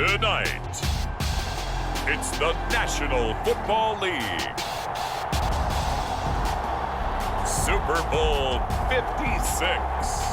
Tonight, it's the National Football League Super Bowl 56.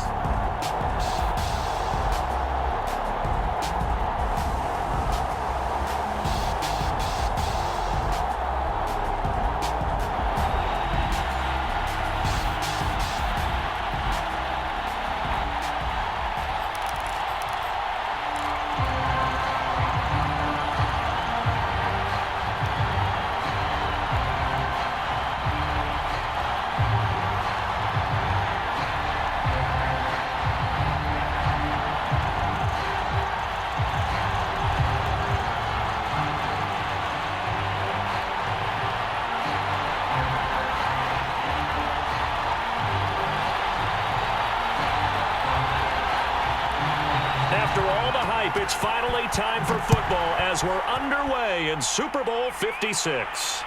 After all the hype, it's finally time for football as we're underway in Super Bowl 56.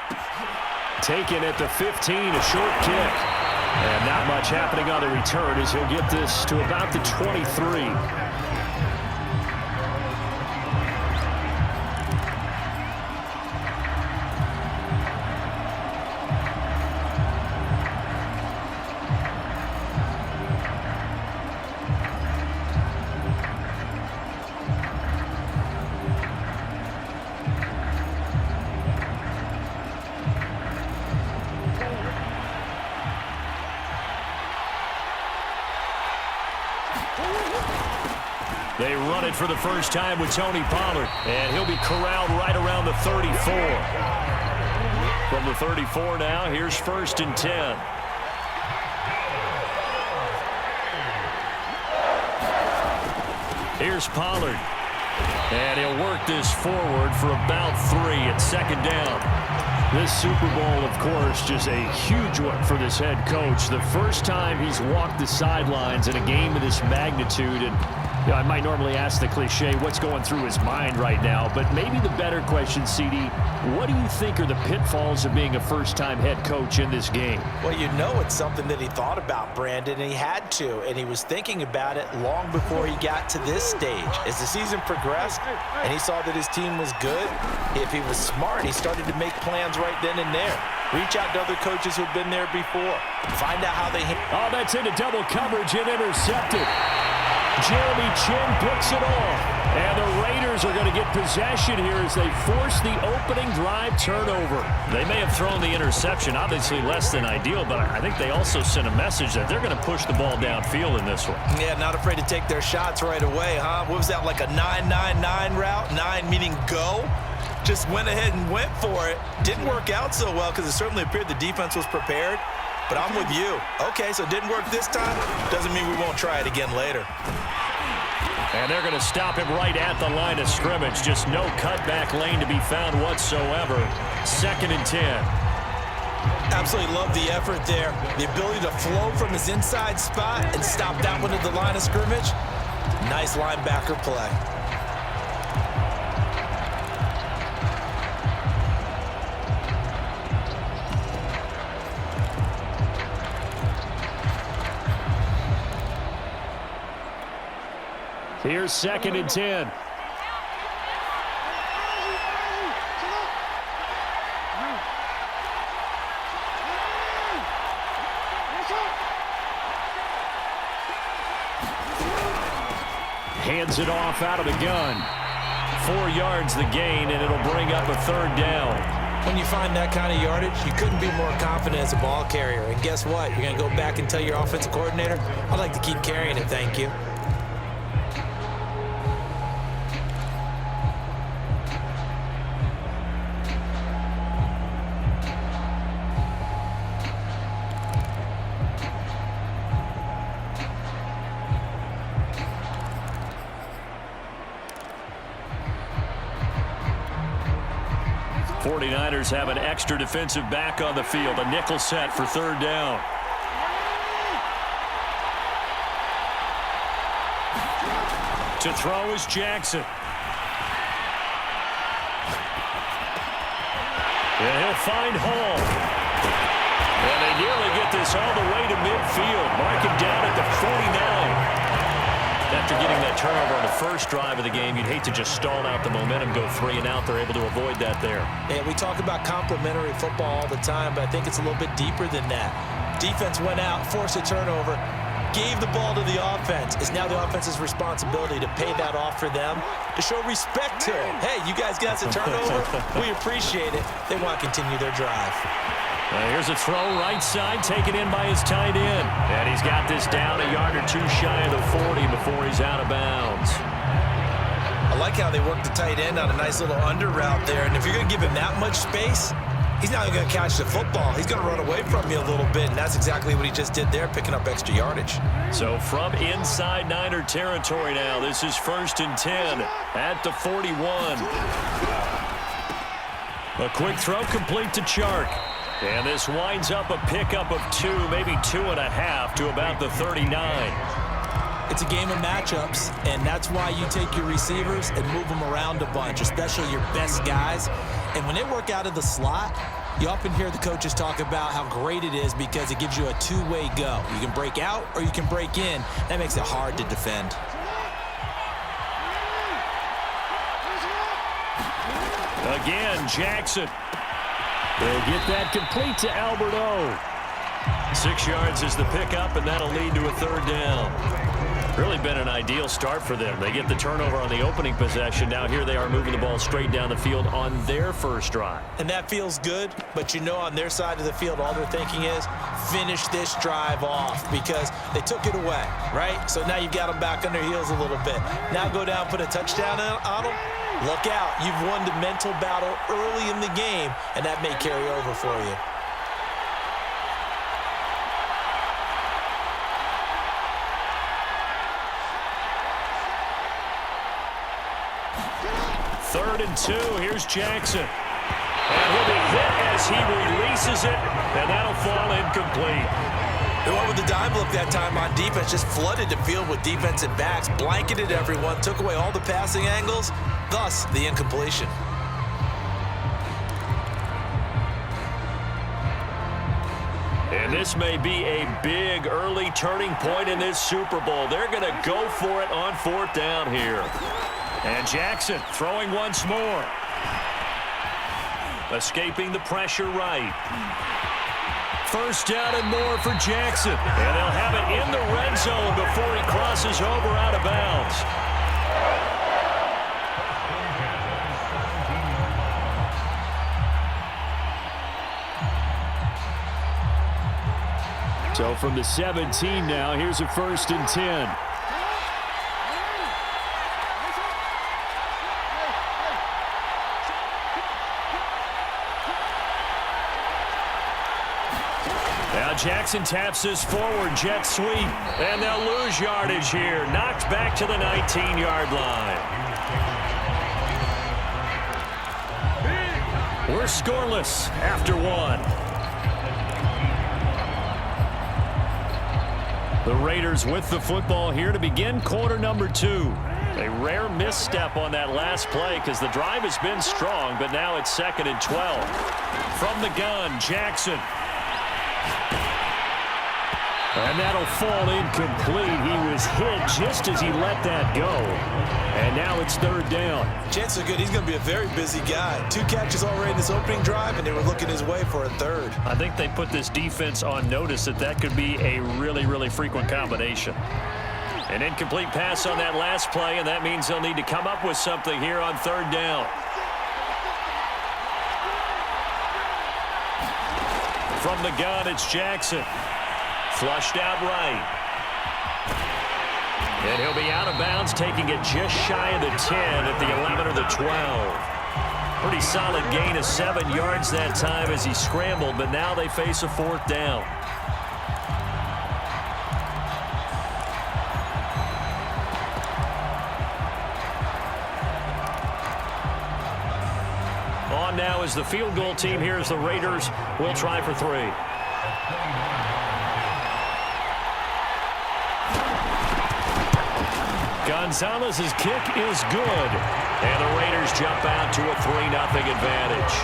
Taken at the 15, a short kick. And not much happening on the return as he'll get this to about the 23. They run it for the first time with Tony Pollard, and he'll be corralled right around the 34. From the 34 now, here's 1st and 10. Here's Pollard, and he'll work this forward for about 3 at 2nd down. This Super Bowl, of course, just a huge one for this head coach. The first time he's walked the sidelines in a game of this magnitude, and I might normally ask the cliche, what's going through his mind right now? But maybe the better question, CD, what do you think are the pitfalls of being a first-time head coach in this game? Well, you know it's something that he thought about, Brandon, and he had to. And he was thinking about it long before he got to this stage. As the season progressed and he saw that his team was good, if he was smart, he started to make plans right then and there. Reach out to other coaches who've been there before. Find out how they hit. Oh, that's into double coverage and intercepted. Jeremy Chinn picks it off. And the Raiders are going to get possession here as they force the opening drive turnover. They may have thrown the interception, obviously less than ideal, but I think they also sent a message that they're going to push the ball downfield in this one. Yeah, not afraid to take their shots right away, huh? What was that, like a 9-9-9 route? 9 meaning go? Just went ahead and went for it. Didn't work out so well because it certainly appeared the defense was prepared. But I'm with you. Okay, so it didn't work this time. Doesn't mean we won't try it again later. And they're going to stop him right at the line of scrimmage. Just no cutback lane to be found whatsoever. 2nd and 10. Absolutely love the effort there. The ability to flow from his inside spot and stop that one at the line of scrimmage. Nice linebacker play. Here's 2nd and 10. Hands it off out of the gun. 4 yards the gain, and it'll bring up a 3rd down. When you find that kind of yardage, you couldn't be more confident as a ball carrier. And guess what? You're going to go back and tell your offensive coordinator, I'd like to keep carrying it, thank you. '49ers have an extra defensive back on the field. A nickel set for 3rd down. To throw is Jackson. And he'll find Hall. And they nearly get this all the way to midfield. Mark him down at the 49. After getting that turnover on the first drive of the game. You'd hate to just stall out the momentum, go 3 and out. They're able to avoid that there. Yeah, we talk about complementary football all the time, but I think it's a little bit deeper than that. Defense went out, forced a turnover, gave the ball to the offense. It's now the offense's responsibility to pay that off for them, to show respect to them. Hey, you guys got the turnover. We appreciate it. They want to continue their drive. Here's a throw right side, taken in by his tight end. And he's got this down a yard or two shy of the 40 before he's out of bounds. I like how they work the tight end on a nice little under route there. And if you're going to give him that much space, he's not going to catch the football. He's going to run away from you a little bit, and that's exactly what he just did there, picking up extra yardage. So from inside Niner territory now, this is 1st and 10 at the 41. A quick throw complete to Chark. And this winds up a pickup of 2, maybe 2.5 to about the 39. It's a game of matchups, and that's why you take your receivers and move them around a bunch, especially your best guys. And when they work out of the slot, you often hear the coaches talk about how great it is because it gives you a two-way go. You can break out or you can break in. That makes it hard to defend. Again, Jackson. They'll get that complete to Albert O. 6 yards is the pickup, and that'll lead to a 3rd down. Really been an ideal start for them. They get the turnover on the opening possession. Now here they are moving the ball straight down the field on their first drive. And that feels good, but you know on their side of the field, all they're thinking is finish this drive off because they took it away, right? So now you've got them back on their heels a little bit. Now go down, put a touchdown on them. Look out. You've won the mental battle early in the game, and that may carry over for you. Third and 2. Here's Jackson. And he'll be hit as he releases it, and that'll fall incomplete. They went with the dime look that time on defense, just flooded the field with defensive backs, blanketed everyone, took away all the passing angles, thus the incompletion. And this may be a big early turning point in this Super Bowl. They're going to go for it on 4th down here. And Jackson throwing once more. Escaping the pressure right. 1st down and more for Jackson. And they'll have it in the red zone before he crosses over out of bounds. So from the 17 now, here's a 1st and 10. Now Jackson taps this forward, jet sweep, and they'll lose yardage here. Knocked back to the 19-yard line. We're scoreless after 1. The Raiders with the football here to begin quarter number 2. A rare misstep on that last play because the drive has been strong, but now it's 2nd and 12. From the gun, Jackson. And that'll fall incomplete. He was hit just as he let that go. And now it's 3rd down. Chances are good. He's going to be a very busy guy. 2 catches already in this opening drive, and they were looking his way for a 3rd. I think they put this defense on notice that could be a really, really frequent combination. An incomplete pass on that last play, and that means they'll need to come up with something here on 3rd down. From the gun, it's Jackson. Flushed out right. And he'll be out of bounds, taking it just shy of the 10 at the 11 or the 12. Pretty solid gain of 7 yards that time as he scrambled, but now they face a 4th down. On now is the field goal team. Here's the Raiders. We'll try for 3. Gonzalez's kick is good. And the Raiders jump out to a 3-0 advantage.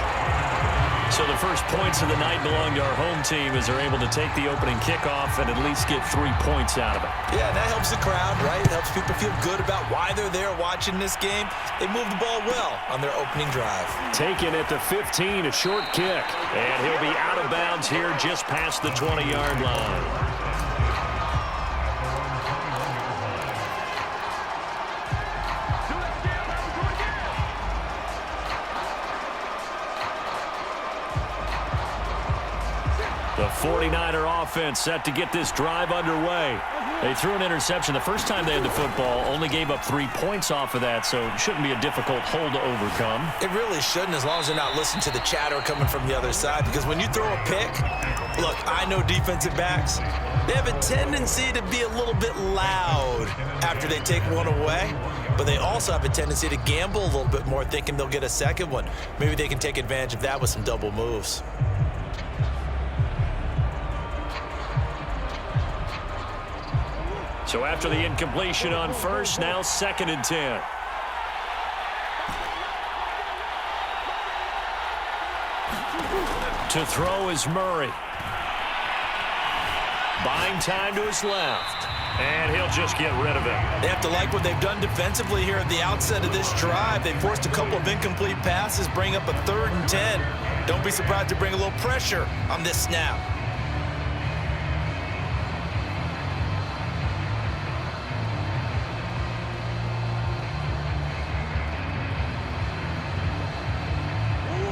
So the first points of the night belong to our home team as they're able to take the opening kickoff and at least get 3 points out of it. Yeah, and that helps the crowd, right? It helps people feel good about why they're there watching this game. They moved the ball well on their opening drive. Taken at the 15, a short kick. And he'll be out of bounds here just past the 20-yard line. The 49er offense set to get this drive underway. They threw an interception the first time they had the football, only gave up 3 points off of that, so it shouldn't be a difficult hole to overcome. It really shouldn't, as long as they're not listening to the chatter coming from the other side, because when you throw a pick, look, I know defensive backs, they have a tendency to be a little bit loud after they take one away, but they also have a tendency to gamble a little bit more, thinking they'll get a second one. Maybe they can take advantage of that with some double moves. So after the incompletion on first, now 2nd and 10. To throw is Murray. Buying time to his left. And he'll just get rid of it. They have to like what they've done defensively here at the outset of this drive. They forced a couple of incomplete passes, bring up a 3rd and 10. Don't be surprised to bring a little pressure on this snap.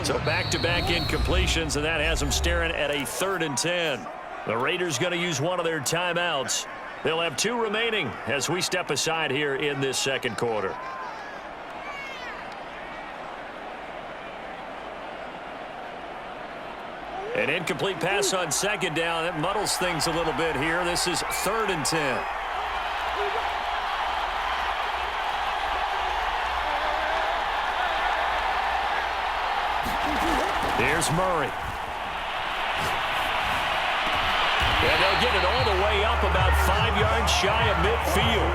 So back-to-back incompletions, and that has them staring at a 3rd and 10. The Raiders going to use one of their timeouts. They'll have 2 remaining as we step aside here in this second quarter. An incomplete pass on 2nd down. That muddles things a little bit here. This is 3rd and 10. Here's Murray. And they'll get it all the way up about 5 yards shy of midfield.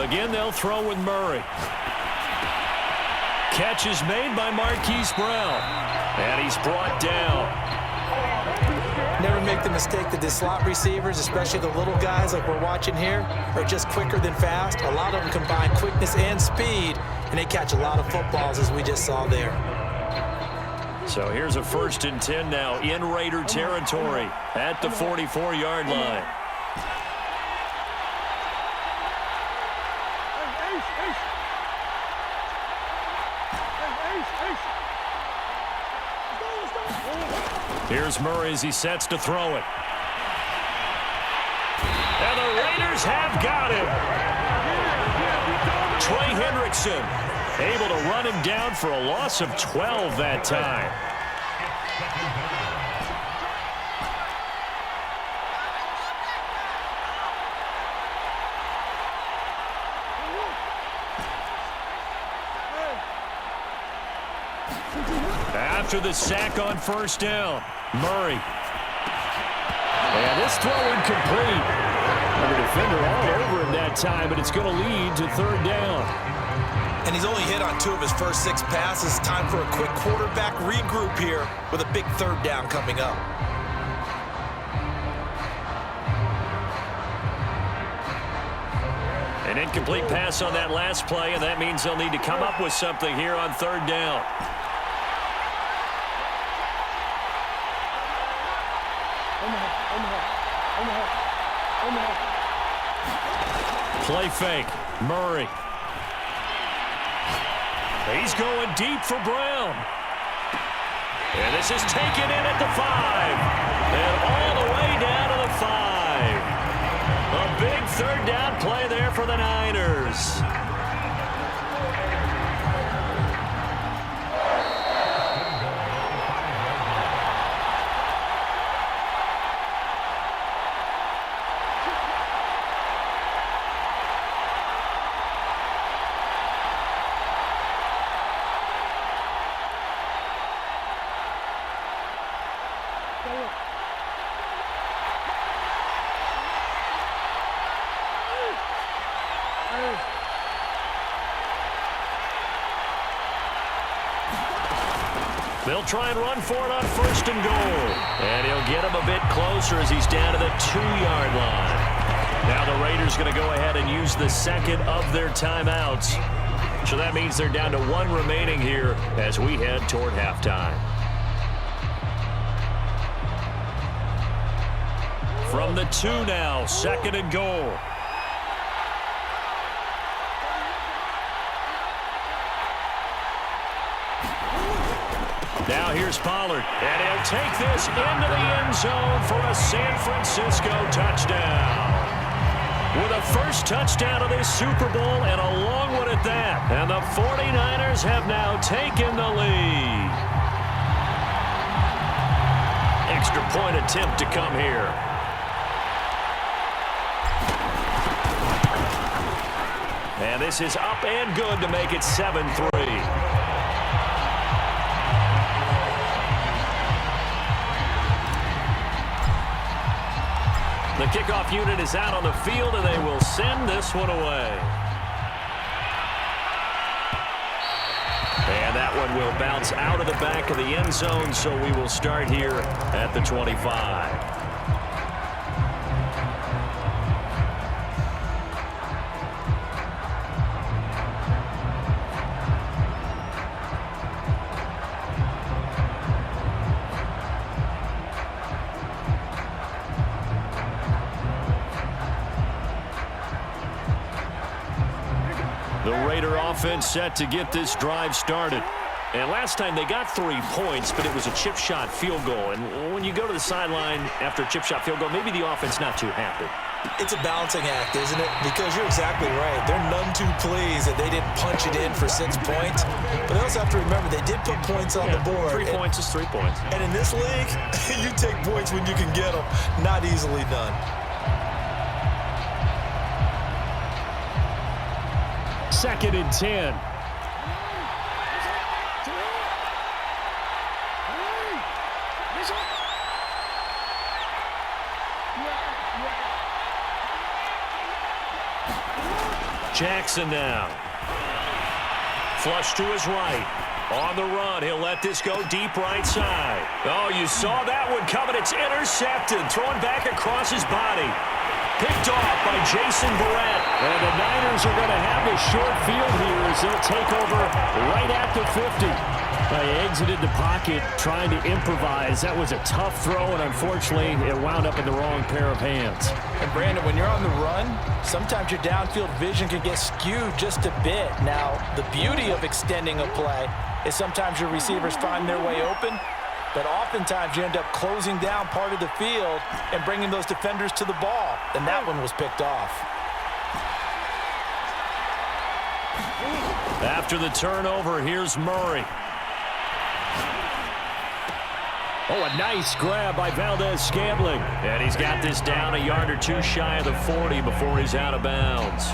Again, they'll throw with Murray. Catch is made by Marquise Brown. And he's brought down. Never make the mistake that the slot receivers, especially the little guys like we're watching here, are just quicker than fast. A lot of them combine quickness and speed, and they catch a lot of footballs, as we just saw there. So here's a 1st and 10 now in Raider territory at the 44-yard line. Here's Murray as he sets to throw it. And the Raiders have got him. Trey Hendrickson able to run him down for a loss of 12 that time. After the sack on 1st down, Murray. And this throw incomplete. And the defender all over him that time, but it's going to lead to 3rd down. And he's only hit on 2 of his first 6 passes. Time for a quick quarterback regroup here with a big 3rd down coming up. An incomplete pass on that last play, and that means they'll need to come up with something here on 3rd down. Play fake. Murray. He's going deep for Brown. And this is taken in at the 5. And all the way down to the 5. A big 3rd down play there for the Niners. They'll try and run for it on 1st and goal. And he'll get him a bit closer as he's down to the 2-yard line. Now the Raiders going to go ahead and use the second of their timeouts. So that means they're down to 1 remaining here as we head toward halftime. From the 2 now, 2nd and goal. Now here's Pollard, and he'll take this into the end zone for a San Francisco touchdown. With a first touchdown of this Super Bowl and a long one at that. And the 49ers have now taken the lead. Extra point attempt to come here. And this is up and good to make it 7-3. The kickoff unit is out on the field, and they will send this one away. And that one will bounce out of the back of the end zone, so we will start here at the 25. The Raider offense set to get this drive started. And last time they got 3 points, but it was a chip shot field goal. And when you go to the sideline after a chip shot field goal, maybe the offense not too happy. It's a balancing act, isn't it? Because you're exactly right. They're none too pleased that they didn't punch it in for 6 points. But they also have to remember they did put points on the board. 3 points is 3 points. And in this league, you take points when you can get them. Not easily done. Second and 10. Jackson now. Flush to his right. On the run, he'll let this go deep right side. Oh, you saw that one coming. It's intercepted. Thrown back across his body. Picked off by Jason Verrett. And the Niners are going to have a short field here as they'll take over right at the 50. They exited the pocket trying to improvise. That was a tough throw, and unfortunately, it wound up in the wrong pair of hands. And Brandon, when you're on the run, sometimes your downfield vision can get skewed just a bit. Now, the beauty of extending a play is sometimes your receivers find their way open, but oftentimes you end up closing down part of the field and bringing those defenders to the ball. And that one was picked off. After the turnover, here's Murray. Oh, a nice grab by Valdez-Scantling. And he's got this down a yard or two shy of the 40 before he's out of bounds.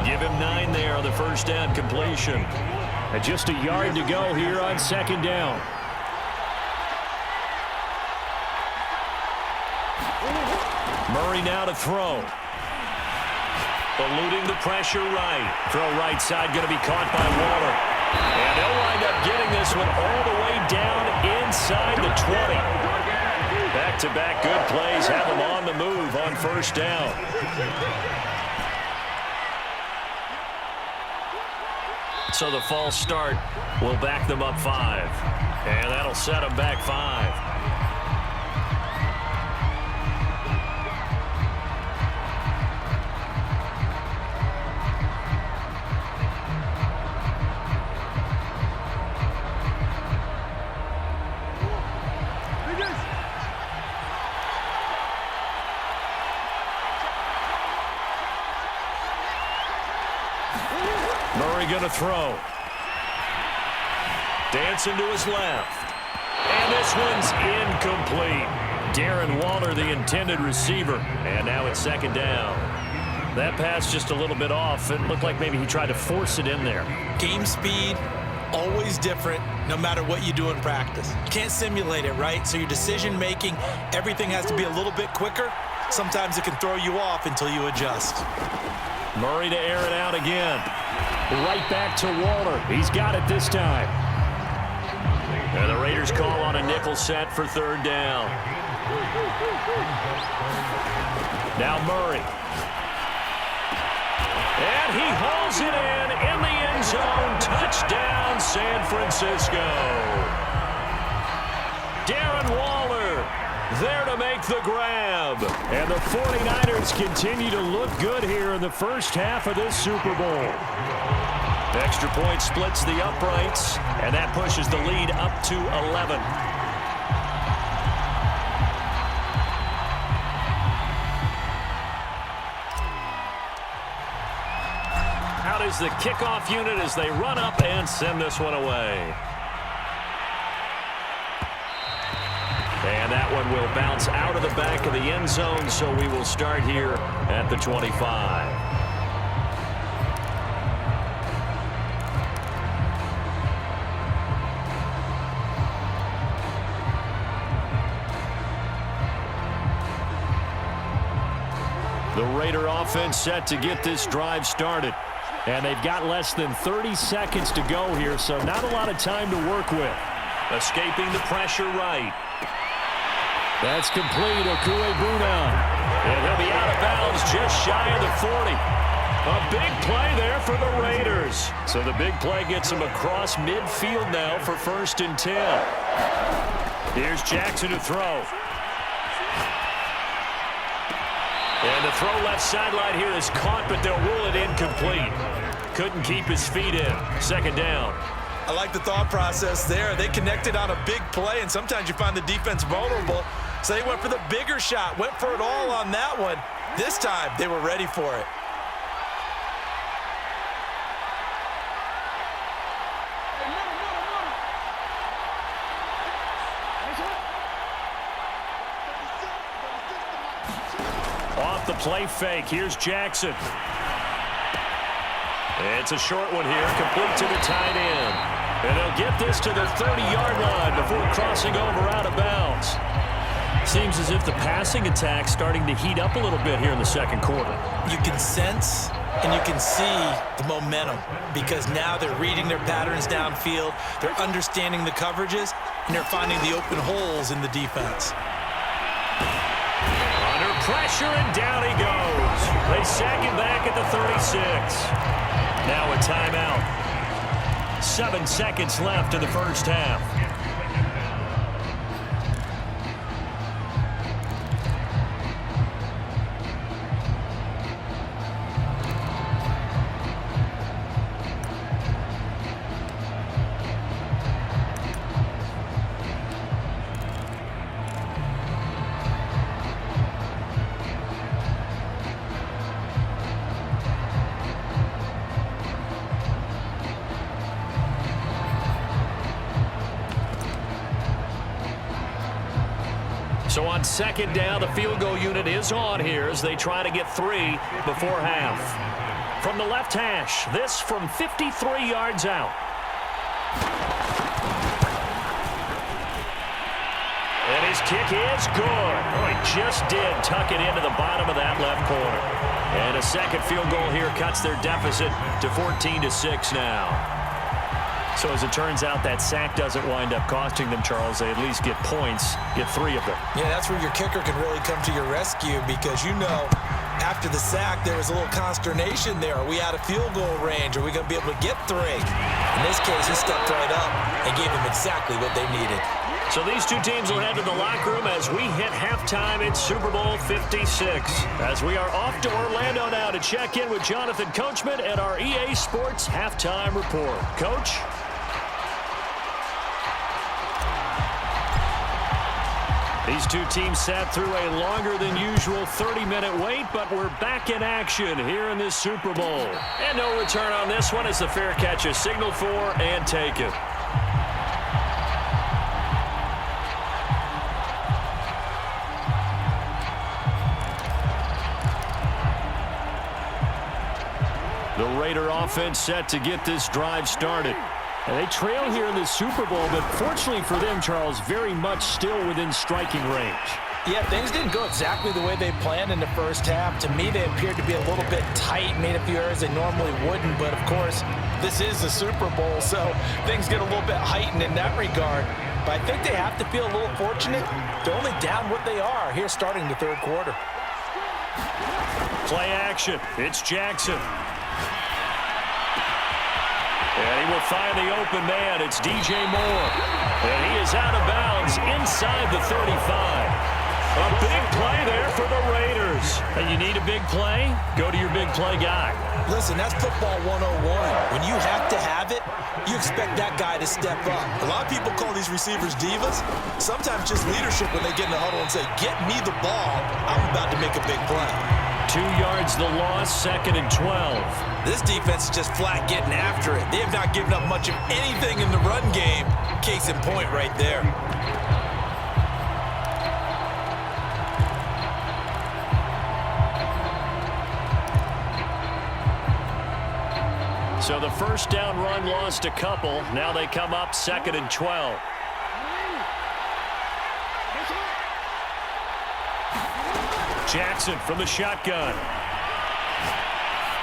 Give him 9 there on the first down completion. And just a yard to go here on second down. Murray now to throw. Eluding the pressure right. Throw right side going to be caught by Waller. And they'll wind up getting this one all the way down inside the 20. Back-to-back good plays have them on the move on first down. So the false start will back them up 5. And that'll set them back 5. Murray going to throw. Dancing to his left. And this one's incomplete. Darren Waller, the intended receiver. And now it's second down. That pass just a little bit off. It looked like maybe he tried to force it in there. Game speed, always different, no matter what you do in practice. You can't simulate it, right? So your decision making, everything has to be a little bit quicker. Sometimes it can throw you off until you adjust. Murray to air it out again. Right back to Waller. He's got it this time. And the Raiders call on a nickel set for third down. Now Murray. And he hauls it in the end zone. Touchdown, San Francisco. Darren Waller there to make the grab. And the 49ers continue to look good here in the first half of this Super Bowl. Extra point splits the uprights, and that pushes the lead up to 11. Out is the kickoff unit as they run up and send this one away. And that one will bounce out of the back of the end zone, so we will start here at the 25. The Raider offense set to get this drive started. And they've got less than 30 seconds to go here, so not a lot of time to work with. Escaping the pressure right. That's complete. Okuegbuna. And he'll be out of bounds just shy of the 40. A big play there for the Raiders. So the big play gets him across midfield now for 1st and 10. Here's Jackson to throw. And the throw left sideline here is caught, but they'll rule it incomplete. Couldn't keep his feet in. 2nd down. I like the thought process there. They connected on a big play, and sometimes you find the defense vulnerable. So they went for the bigger shot, went for it all on that one. This time, they were ready for it. Off the play fake, here's Jackson. It's a short one here, complete to the tight end. And they'll get this to the 30-yard line before crossing over out of bounds. Seems as if the passing attack's starting to heat up a little bit here in the 2nd quarter. You can sense and you can see the momentum because now they're reading their patterns downfield, they're understanding the coverages, and they're finding the open holes in the defense. Under pressure, and down he goes. They sack him back at the 36. Now a timeout. 7 seconds left in the first half. So on 2nd down, the field goal unit is on here as they try to get 3 before half. From the left hash, this from 53 yards out. And his kick is good. Oh, he just did tuck it into the bottom of that left corner. And a second field goal here cuts their deficit to 14-6 now. So as it turns out, that sack doesn't wind up costing them, Charles. They at least get points, get 3 of them. Yeah, that's where your kicker can really come to your rescue because, you know, after the sack, there was a little consternation there. Are we out of field goal range? Are we going to be able to get 3? In this case, he stepped right up and gave them exactly what they needed. So these two teams will head to the locker room as we hit halftime in Super Bowl 56. As we are off to Orlando now to check in with Jonathan Coachman at our EA Sports Halftime Report. Coach? These two teams sat through a longer than usual 30-minute wait, but we're back in action here in this Super Bowl. And no return on this one as the fair catch is signaled for and taken. The Raider offense set to get this drive started. And they trail here in the Super Bowl, but fortunately for them, Charles, very much still within striking range. Yeah, things didn't go exactly the way they planned in the first half. To me, they appeared to be a little bit tight, made a few errors they normally wouldn't. But, of course, this is the Super Bowl, so things get a little bit heightened in that regard. But I think they have to feel a little fortunate. They're only down what they are here starting the third quarter. Play action. It's Jackson. And he will find the open man. It's DJ Moore. And he is out of bounds inside the 35. A big play there for the Raiders. And you need a big play? Go to your big play guy. Listen, that's football 101. When you have to have it, you expect that guy to step up. A lot of people call these receivers divas. Sometimes just leadership when they get in the huddle and say, get me the ball. I'm about to make a big play. 2 yards the loss, 2nd and 12. This defense is just flat getting after it. They have not given up much of anything in the run game. Case in point right there. So the first down run lost a couple. Now they come up 2nd and 12. Jackson from the shotgun.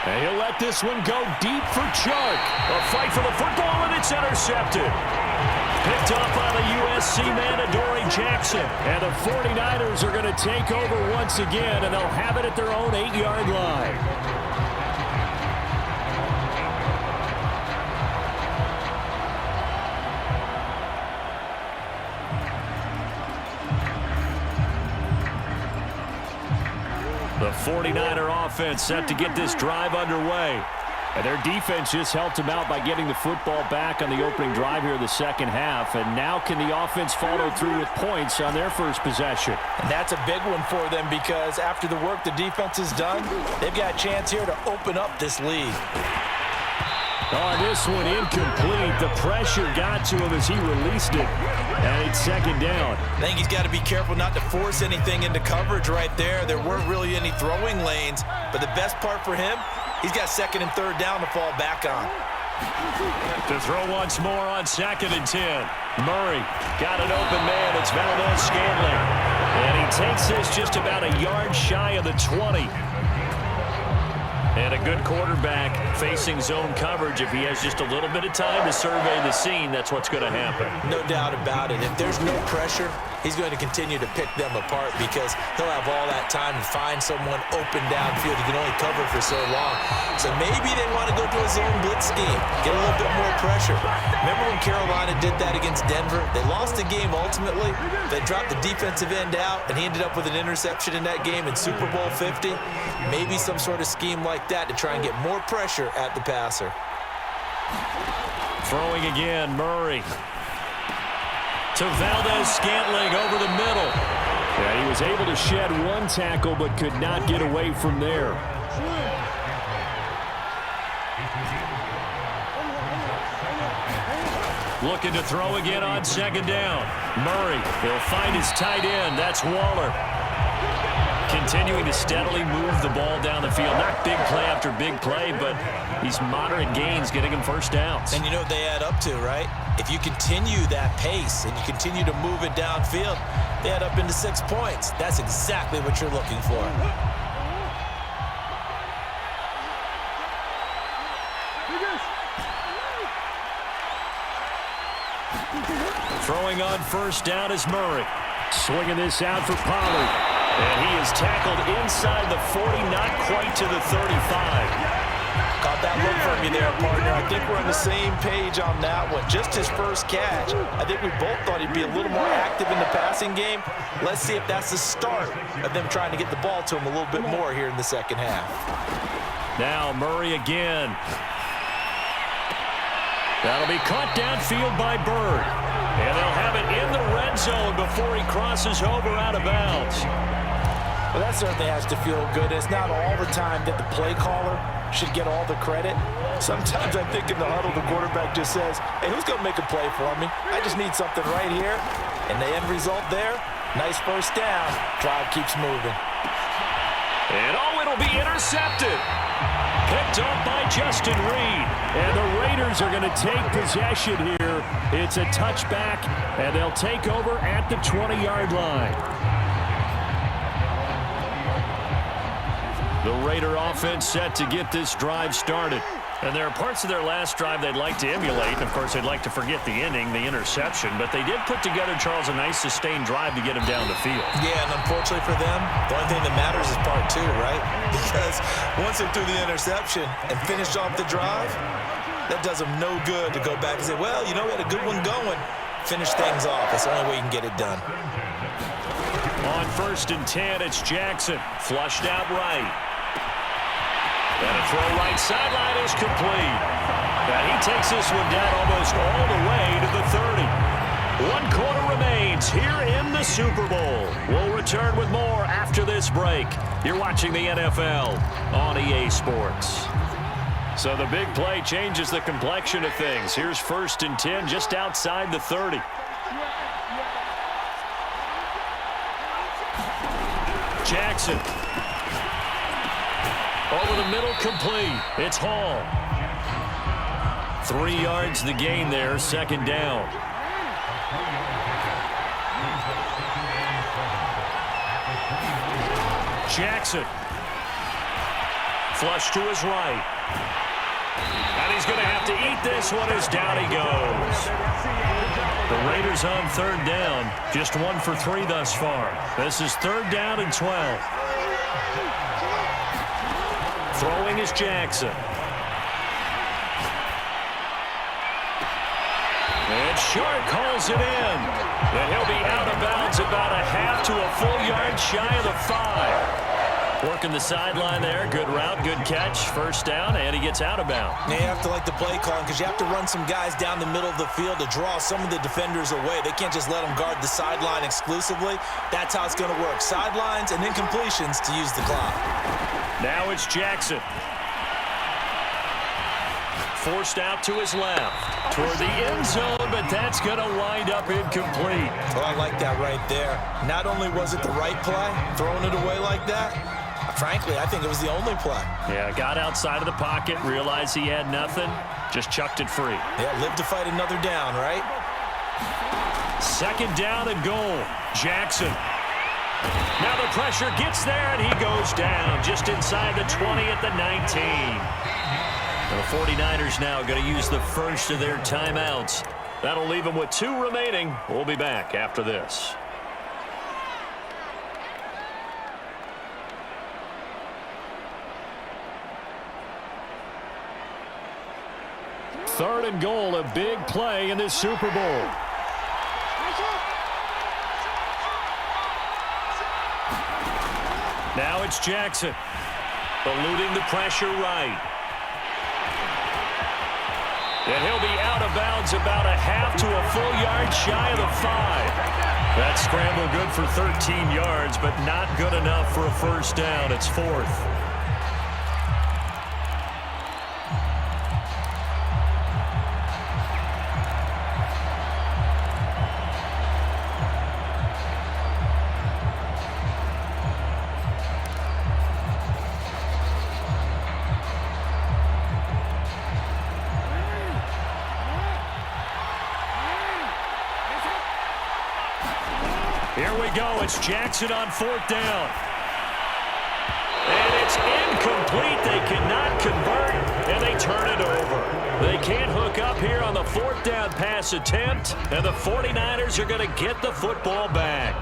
And he'll let this one go deep for Chark. A fight for the football, and it's intercepted. Picked up by the USC man, Adoree Jackson. And the 49ers are going to take over once again, and they'll have it at their own 8-yard line. The 49er offense set to get this drive underway. And their defense just helped them out by getting the football back on the opening drive here in the second half. And now can the offense follow through with points on their first possession? And that's a big one for them because after the work the defense has done, they've got a chance here to open up this lead. Oh, this one incomplete. The pressure got to him as he released it. And it's 2nd down. I think he's got to be careful not to force anything into coverage right there. There weren't really any throwing lanes. But the best part for him, he's got 2nd and 3rd down to fall back on. To throw once more on 2nd and 10. Murray got an open man. It's Valdes-Scantling. And he takes this just about a yard shy of the 20. And a good quarterback facing zone coverage. If he has just a little bit of time to survey the scene, that's what's going to happen. No doubt about it. If there's no pressure, he's going to continue to pick them apart because he'll have all that time to find someone open downfield. He can only cover for so long. So maybe they want to go to a zone blitz scheme, get a little bit more pressure. Remember when Carolina did that against Denver? They lost the game ultimately. They dropped the defensive end out, and he ended up with an interception in that game in Super Bowl 50. Maybe some sort of scheme like that to try and get more pressure at the passer. Throwing again, Murray. To Valdes-Scantling over the middle. Yeah, he was able to shed one tackle but could not get away from there. Looking to throw again on 2nd down. Murray, he'll find his tight end. That's Waller. Continuing to steadily move the ball down the field. Not big play after big play, but these moderate gains getting him first downs. And you know what they add up to, right? If you continue that pace and you continue to move it downfield, they add up into 6 points. That's exactly what you're looking for. Throwing on 1st down is Murray. Swinging this out for Pollard. And he is tackled inside the 40, not quite to the 35. Caught that look from you there, partner. I think we're on the same page on that one. Just his first catch. I think we both thought he'd be a little more active in the passing game. Let's see if that's the start of them trying to get the ball to him a little bit more here in the second half. Now Murray again. That'll be caught downfield by Bird. And they'll have it in the red zone before he crosses over out of bounds. Well, that certainly has to feel good. It's not all the time that the play caller should get all the credit. Sometimes I think in the huddle, the quarterback just says, hey, who's going to make a play for me? I just need something right here. And the end result there, nice first down. Drive keeps moving. And it'll be intercepted. Picked up by Justin Reed. And the Raiders are going to take possession here. It's a touchback, and they'll take over at the 20-yard line. The Raider offense set to get this drive started. And there are parts of their last drive they'd like to emulate. Of course, they'd like to forget the inning, the interception. But they did put together, Charles, a nice sustained drive to get him down the field. Yeah, and unfortunately for them, the only thing that matters is part two, right? Because once they threw the interception and finished off the drive, that does them no good to go back and say, well, you know, we had a good one going. Finish things off. That's the only way you can get it done. On 1st and 10, it's Jackson. Flushed out right. And a throw right sideline is complete. And he takes this one down almost all the way to the 30. 1 quarter remains here in the Super Bowl. We'll return with more after this break. You're watching the NFL on EA Sports. So the big play changes the complexion of things. Here's 1st and 10 just outside the 30. Jackson. Over the middle, complete. It's Hall. 3 yards the gain there, 2nd down. Jackson. Flush to his right. And he's going to have to eat this one as down he goes. The Raiders on 3rd down. Just 1 for 3 thus far. This is 3rd down and 12. Throwing is Jackson. And Short calls it in. And he'll be out of bounds about a half to a full yard shy of the 5. Working the sideline there. Good route, good catch. 1st down, and he gets out of bounds. Now you have to like the play calling because you have to run some guys down the middle of the field to draw some of the defenders away. They can't just let them guard the sideline exclusively. That's how it's going to work. Sidelines and then completions to use the clock. Now it's Jackson. Forced out to his left. Toward the end zone, but that's going to wind up incomplete. Oh, I like that right there. Not only was it the right play, throwing it away like that, frankly, I think it was the only play. Yeah, got outside of the pocket, realized he had nothing, just chucked it free. Yeah, live to fight another down, right? 2nd down and goal. Jackson. Now the pressure gets there, and he goes down just inside the 20 at the 19. The 49ers now going to use the first of their timeouts. That'll leave them with 2 remaining. We'll be back after this. Third and goal, a big play in this Super Bowl. Now it's Jackson. Eluding the pressure right. And he'll be out of bounds about a half to a full yard shy of the 5. That scramble good for 13 yards, but not good enough for a 1st down. It's 4th. Here we go. It's Jackson on 4th down. And it's incomplete. They cannot convert, and they turn it over. They can't hook up here on the 4th down pass attempt, and the 49ers are going to get the football back.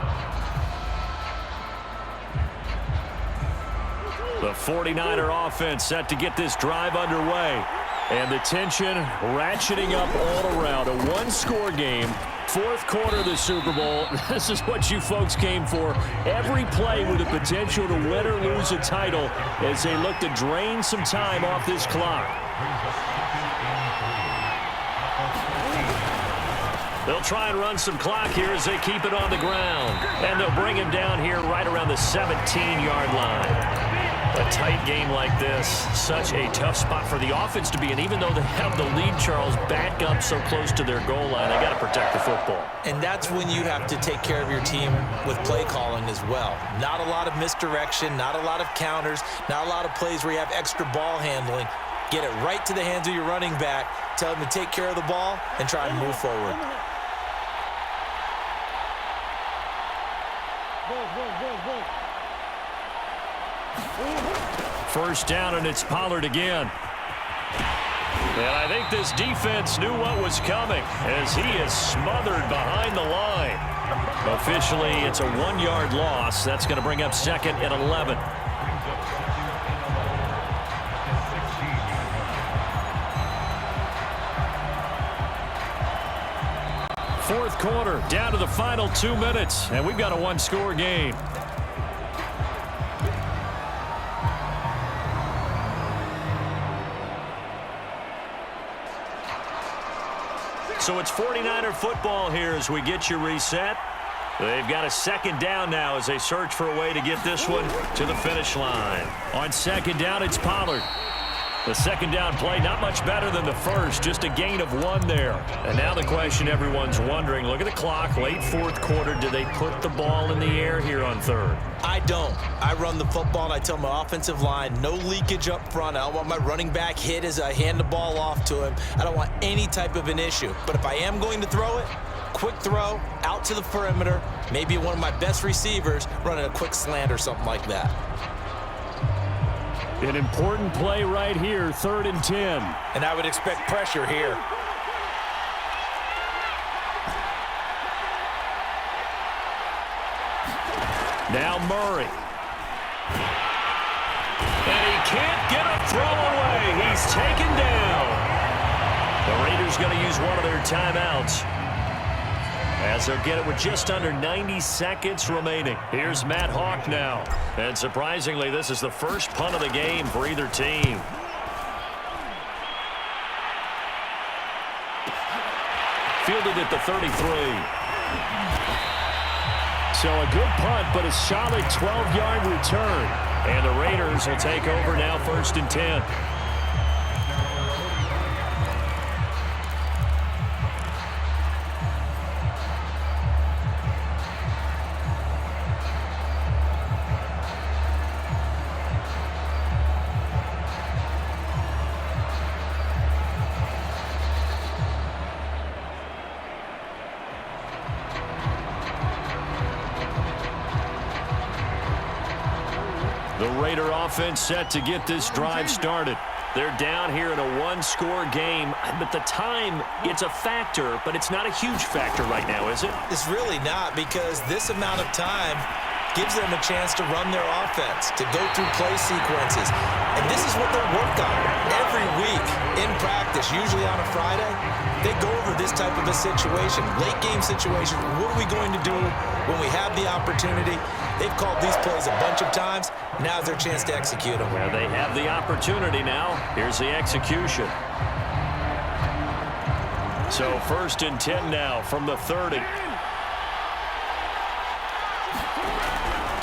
The 49er offense set to get this drive underway. And the tension ratcheting up all around. A 1-score game. 4th quarter of the Super Bowl. This is what you folks came for. Every play with the potential to win or lose a title as they look to drain some time off this clock. They'll try and run some clock here as they keep it on the ground. And they'll bring him down here right around the 17-yard line. A tight game like this, such a tough spot for the offense to be in. Even though they have the lead, Charles, back up so close to their goal line, they got to protect the football. And that's when you have to take care of your team with play calling as well. Not a lot of misdirection, not a lot of counters, not a lot of plays where you have extra ball handling. Get it right to the hands of your running back, tell him to take care of the ball, and try and move forward. First down, and it's Pollard again. And I think this defense knew what was coming as he is smothered behind the line. Officially, it's a 1-yard loss. That's going to bring up 2nd and 11. Fourth quarter, down to the final 2 minutes, and we've got a 1-score game. So it's 49er football here as we get you reset. They've got a 2nd down now as they search for a way to get this one to the finish line. On 2nd down, it's Pollard. The 2nd down play, not much better than the first, just a gain of 1 there. And now the question everyone's wondering, look at the clock, late 4th quarter, do they put the ball in the air here on 3rd? I don't. I run the football, and I tell my offensive line, no leakage up front. I don't want my running back hit as I hand the ball off to him. I don't want any type of an issue. But if I am going to throw it, quick throw, out to the perimeter, maybe one of my best receivers running a quick slant or something like that. An important play right here, 3rd and 10. And I would expect pressure here. Now Murray. And he can't get a throw away. He's taken down. The Raiders going to use one of their timeouts as they'll get it with just under 90 seconds remaining. Here's Matt Hawk now. And surprisingly, this is the first punt of the game for either team. Fielded at the 33. So a good punt, but a solid 12-yard return. And the Raiders will take over now, 1st and 10. The Raider offense set to get this drive started. They're down here in a 1-score game, but the time, it's a factor, but it's not a huge factor right now, is it? It's really not, because this amount of time gives them a chance to run their offense, to go through play sequences. And this is what they'll work on every week in practice, usually on a Friday. They go over this type of a situation, late game situation. What are we going to do when we have the opportunity? They've called these plays a bunch of times. Now's their chance to execute them. Well, they have the opportunity now. Here's the execution. So 1st and 10 now from the 30.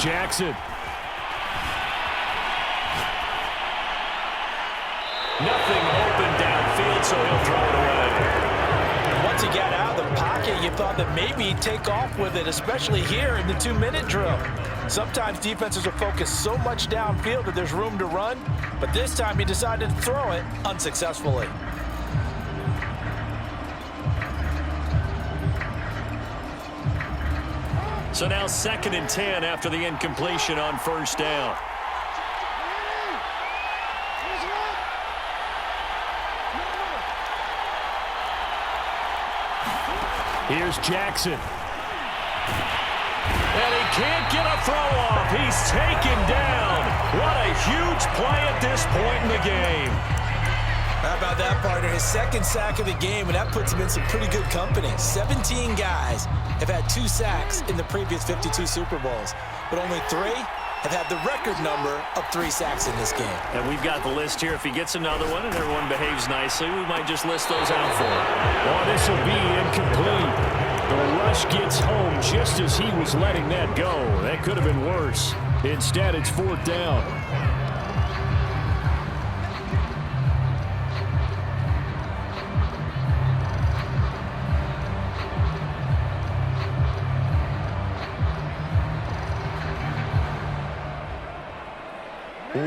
Jackson. Nothing open downfield, so he'll throw it away. Once he got out of the pocket, you thought that maybe he'd take off with it, especially here in the 2-minute drill. Sometimes defenses will focus so much downfield that there's room to run, but this time he decided to throw it unsuccessfully. So now 2nd and 10 after the incompletion on 1st down. Here's Jackson. And he can't get a throw off. He's taken down. What a huge play at this point in the game. How about that, partner? His 2nd sack of the game, and that puts him in some pretty good company. 17 guys have had 2 sacks in the previous 52 Super Bowls, but only 3 have had the record number of 3 sacks in this game. And we've got the list here. If he gets another one and everyone behaves nicely, we might just list those out for him. Oh, this will be incomplete. The rush gets home just as he was letting that go. That could have been worse. Instead, it's 4th down.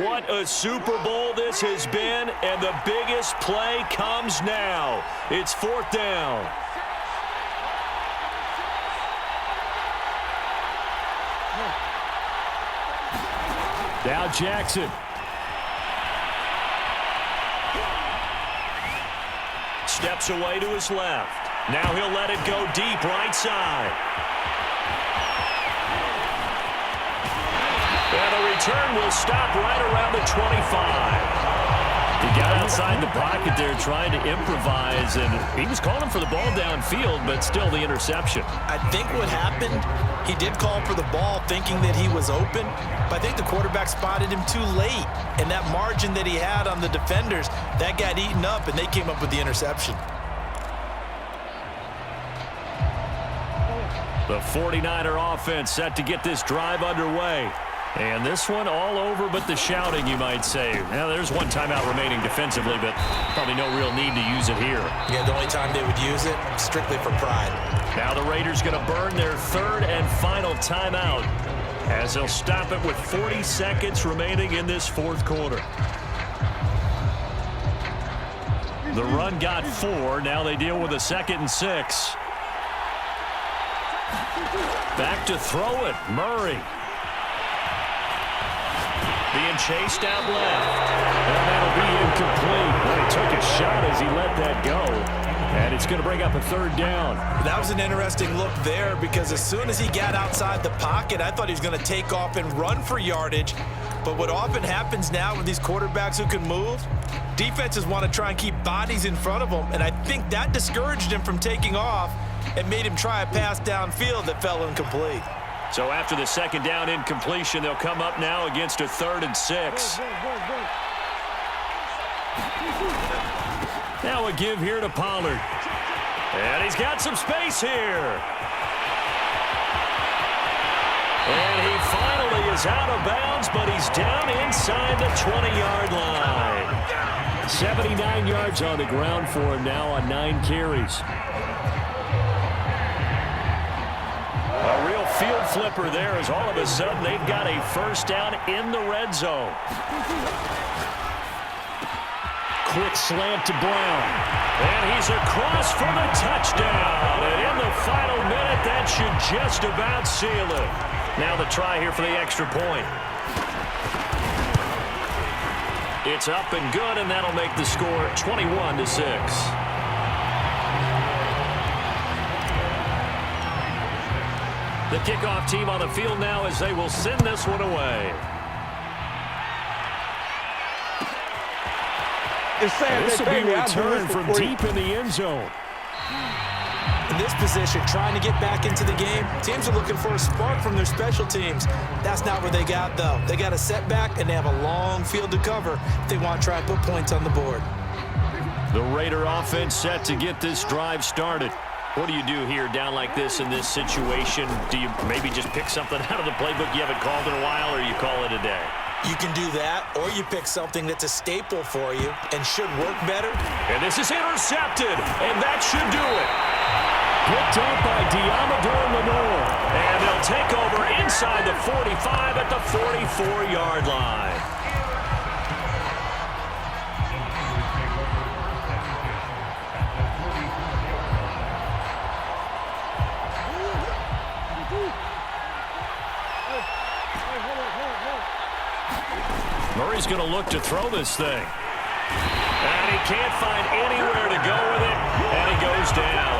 What a Super Bowl this has been, and the biggest play comes now. It's 4th down. Now Jackson. Steps away to his left. Now he'll let it go deep right side. And the return will stop right around the 25. He got outside the pocket there trying to improvise, and he was calling for the ball downfield, but still the interception. I think what happened, he did call for the ball thinking that he was open, but I think the quarterback spotted him too late, and that margin that he had on the defenders, that got eaten up, and they came up with the interception. The 49er offense set to get this drive underway. And this one all over but the shouting, you might say. Now, there's one timeout remaining defensively, but probably no real need to use it here. Yeah, the only time they would use it, strictly for pride. Now the Raiders going to burn their third and final timeout as they'll stop it with 40 seconds remaining in this fourth quarter. The run got 4. Now they deal with a 2nd and 6. Back to throw it. Murray. Being chased out left. And that'll be incomplete. Well, he took a shot as he let that go. And it's going to bring up a 3rd down. That was an interesting look there because as soon as he got outside the pocket, I thought he was going to take off and run for yardage. But what often happens now with these quarterbacks who can move, defenses want to try and keep bodies in front of them. And I think that discouraged him from taking off and made him try a pass downfield that fell incomplete. So after the 2nd down incompletion, they'll come up now against a 3rd and 6. Now a give here to Pollard. And he's got some space here. And he finally is out of bounds, but he's down inside the 20-yard line. 79 yards on the ground for him now on 9 carries. A real field flipper there as all of a sudden they've got a 1st down in the red zone. Quick slant to Brown. And he's across for the touchdown. And in the final minute, that should just about seal it. Now the try here for the extra point. It's up and good, and that'll make the score 21-6. The kickoff team on the field now as they will send this one away. This will be returned from deep in the end zone. In this position, trying to get back into the game, teams are looking for a spark from their special teams. That's not what they got, though. They got a setback, and they have a long field to cover if they want to try and put points on the board. The Raider offense set to get this drive started. What do you do here down like this in this situation? Do you maybe just pick something out of the playbook you haven't called in a while, or you call it a day? You can do that, or you pick something that's a staple for you and should work better. And this is intercepted, and that should do it. Picked up by Diamador Lenore. And they'll take over inside the 45 at the 44-yard line. Murray's going to look to throw this thing. And he can't find anywhere to go with it, and he goes down.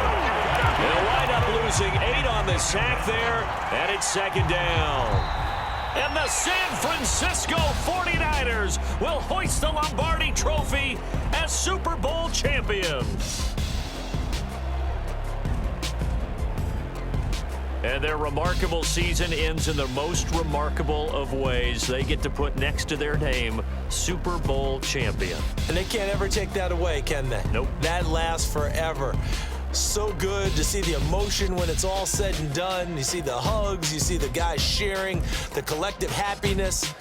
They'll wind up losing 8 on the sack there, and it's 2nd down. And the San Francisco 49ers will hoist the Lombardi Trophy as Super Bowl champions. And their remarkable season ends in the most remarkable of ways. They get to put next to their name, Super Bowl champion. And they can't ever take that away, can they? Nope. That lasts forever. So good to see the emotion when it's all said and done. You see the hugs, you see the guys sharing, the collective happiness.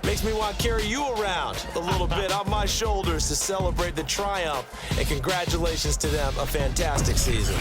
Makes me want to carry you around a little bit on my shoulders to celebrate the triumph. And congratulations to them, a fantastic season.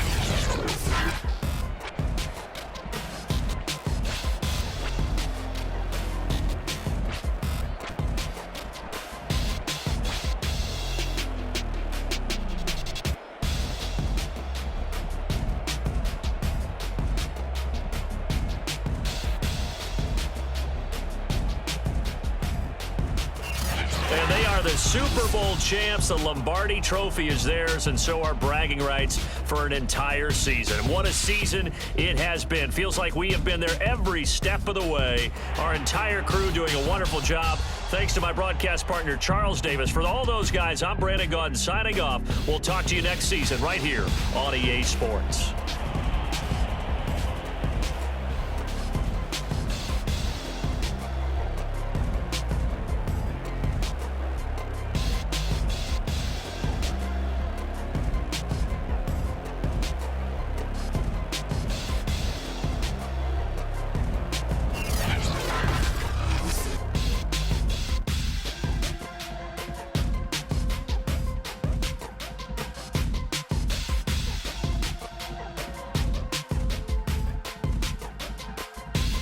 And they are the Super Bowl champs. The Lombardi Trophy is theirs, and so are bragging rights for an entire season. What a season it has been. Feels like we have been there every step of the way. Our entire crew doing a wonderful job. Thanks to my broadcast partner, Charles Davis. For all those guys, I'm Brandon Gaudin signing off. We'll talk to you next season right here on EA Sports.